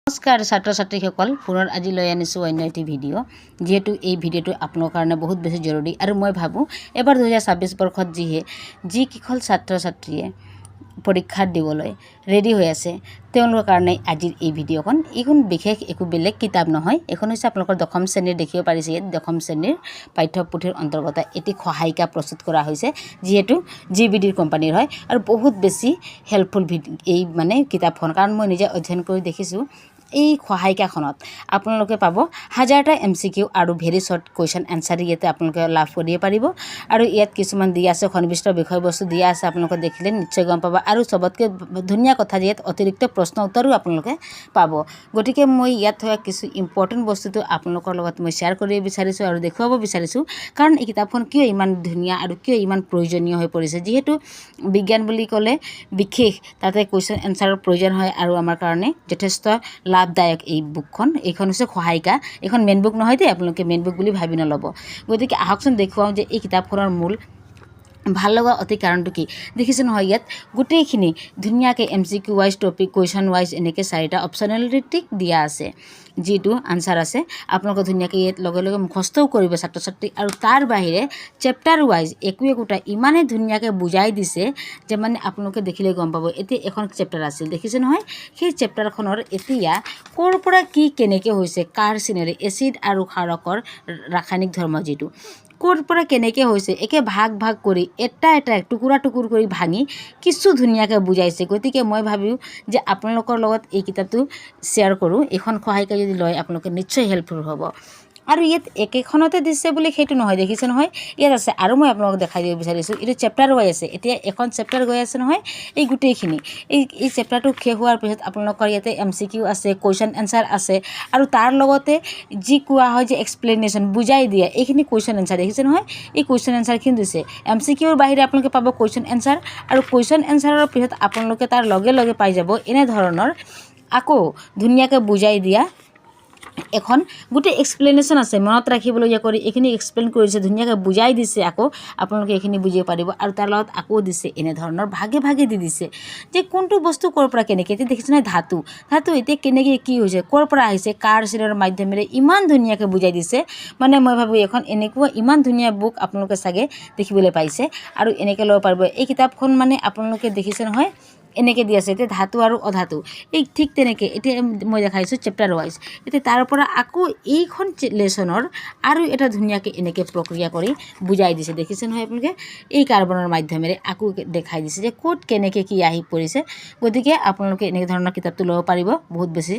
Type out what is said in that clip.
নমস্কাৰ ছাত্ৰ ছাত্ৰীসকল, পুনৰ আজি লৈ আনিছোঁ অন্য এটি ভিডিঅ'। যিহেতু এই ভিডিঅ'টো আপোনালোকৰ কাৰণে বহুত বেছি জৰুৰী আৰু মই ভাবোঁ এবাৰ 2026 বৰ্ষত যিকেইখন ছাত্ৰ ছাত্ৰীয়ে পৰীক্ষা দিবলৈ ৰেডি হৈ আছে তেওঁলোকৰ কাৰণে আজিৰ এই ভিডিঅ'খন। এইখন বিশেষ একো বেলেগ কিতাপ নহয়, এইখন হৈছে আপোনালোকৰ দশম শ্ৰেণীৰ দেখিব পাৰিছে। ইয়াত দশম শ্ৰেণীৰ পাঠ্যপুথিৰ অন্তৰ্গত এটি সহায়িকা প্ৰস্তুত কৰা হৈছে, যিহেতু GBDৰ কোম্পানীৰ হয় আৰু বহুত বেছি হেল্পফুল এই কিতাপখন, কাৰণ মই নিজে অধ্যয়ন কৰি দেখিছোঁ। এই সহায়িকাখনত আপোনালোকে পাব হাজাৰটা MCQ আৰু ভেৰি শ্বৰ্ট কুৱেশ্যন এনচাৰ ইয়াতে আপোনালোকে লাভ কৰিব পাৰিব। আৰু ইয়াত কিছুমান দিয়া আছে, সন্নিৱিষ্ট বিষয়বস্তু দিয়া আছে, আপোনালোকে দেখিলে নিশ্চয় গম পাব। আৰু চবতকৈ ধুনীয়া কথা যে ইয়াত অতিৰিক্ত প্ৰশ্ন উত্তৰো আপোনালোকে পাব। গতিকে মই ইয়াত থকা কিছু ইম্পৰ্টেণ্ট বস্তুটো আপোনালোকৰ লগত মই শ্বেয়াৰ কৰিব বিচাৰিছোঁ আৰু দেখুৱাব বিচাৰিছোঁ, কাৰণ এই কিতাপখন কিয় ইমান ধুনীয়া আৰু কিয় ইমান প্ৰয়োজনীয় হৈ পৰিছে। যিহেতু বিজ্ঞান বুলি ক'লে বিশেষ তাতে কুৱেশ্যন এনচাৰৰ প্ৰয়োজন হয় আৰু আমাৰ কাৰণে যথেষ্ট লাভদায়ক এই বুকখন। এইখন হৈছে সহায়িকা, এইখন মেইন বুক নহয় দেই, আপোনালোকে মেইন বুক বুলি ভাবি নল'ব। গতিকে আহকচোন দেখুৱাওঁ যে এই কিতাপখনৰ মূল ভাল লগা অতি কাৰণটো কি। দেখিছে নহয়, ইয়াত গোটেইখিনি ধুনীয়াকৈ MCQ wise, topic question wise এনেকৈ 4টা অপশ্যনেলিটিক দিয়া আছে, যিটো আনচাৰ আছে। আপোনালোকে ধুনীয়াকৈ ইয়াত লগে লগে মুখস্থও কৰিব ছাত্ৰ ছাত্ৰী। আৰু তাৰ বাহিৰে চেপ্টাৰ ৱাইজ একোটা ইমানেই ধুনীয়াকৈ বুজাই দিছে যে আপোনালোকে দেখিলে গম পাব। এতিয়া এখন চেপ্টাৰ আছিল, দেখিছে নহয়, সেই চেপ্টাৰখনৰ এতিয়া ক'ৰ পৰা কি কেনেকৈ হৈছে, কাৰ চিনেৰে এচিড আৰু ক্ষাৰকৰ ৰাসায়নিক ধৰ্ম, যিটো ক'ৰ পৰা কেনেকৈ হৈছে একে ভাগ ভাগ কৰি এটা টুকুৰা কৰি ভাঙি কিছু ধুনীয়াকৈ বুজাইছে। গতিকে মই ভাবোঁ যে আপোনালোকৰ লগত এই কিতাপটো শ্বেয়াৰ কৰোঁ। এইখন সহায়িকা যদি লয় আপোনালোকে নিশ্চয় হেল্পফুল হ'ব। আৰু ইয়াত একেখনতে দিছে বুলি সেইটো নহয়, দেখিছে নহয়, ইয়াত আছে আৰু মই আপোনালোকক দেখাই দিব বিচাৰিছোঁ। এইটো চেপ্টাৰ ৱাইজ আছে। এতিয়া এখন চেপ্টাৰ গৈ আছে নহয়, এই গোটেইখিনি এই চেপ্টাৰটো শেষ হোৱাৰ পিছত আপোনালোকৰ ইয়াতে MCQ আছে, কুৱেশ্যন এনচাৰ আছে, আৰু তাৰ লগতে যি কোৱা হয় যে এক্সপ্লেনেশ্যন, বুজাই দিয়ে এইখিনি কুৱেশ্যন এনচাৰ। দেখিছে নহয়, এই কুৱেশ্যন এনচাৰখিনি দিছে। MCQৰ বাহিৰে আপোনালোকে পাব কুৱেশ্যন এনচাৰ, আৰু কুৱেশ্যন এনচাৰৰ পিছত আপোনালোকে তাৰ লগে লগে পাই যাব এনেধৰণৰ আকৌ ধুনীয়াকৈ বুজাই দিয়া এখন গোটেই এক্সপ্লেনেশ্যন আছে, মনত ৰাখিবলগীয়া কৰি এইখিনি এক্সপ্লেইন কৰিছে, ধুনীয়াকৈ বুজাই দিছে। আকৌ আপোনালোকে এইখিনি বুজিব পাৰিব। আৰু তাৰ লগত আকৌ দিছে এনেধৰণৰ ভাগে ভাগে দি দিছে যে কোনটো বস্তু ক'ৰ পৰা কেনেকৈ। এতিয়া দেখিছে নহয়, ধাতু এতিয়া কেনেকৈ কি হৈছে, ক'ৰ পৰা আহিছে, কাৰ চিনৰ মাধ্যমেৰে ইমান ধুনীয়াকৈ বুজাই দিছে। মই ভাবোঁ এখন এনেকুৱা ইমান ধুনীয়া বুক আপোনালোকে চাগে দেখিবলৈ পাইছে আৰু এনেকৈ ল'ব পাৰিব। এই কিতাপখন আপোনালোকে দেখিছে নহয়, এনেকৈ দি আছে। এতিয়া ধাতু আৰু অধাতু এই ঠিক তেনেকৈ এতিয়া মই দেখাইছোঁ চেপ্টাৰ ৱাইজ। এতিয়া তাৰ পৰা আকৌ এইখন লেচনৰ আৰু এটা ধুনীয়াকৈ এনেকৈ প্ৰক্ৰিয়া কৰি বুজাই দিছে। দেখিছে নহয় আপোনালোকে, এই কাৰ্বনৰ মাধ্যমেৰে আকৌ দেখাই দিছে যে ক'ত কেনেকৈ কি আহি পৰিছে। গতিকে আপোনালোকে এনেকৈ ধৰণৰ কিতাপটো ল'ব পাৰিব, বহুত বেছি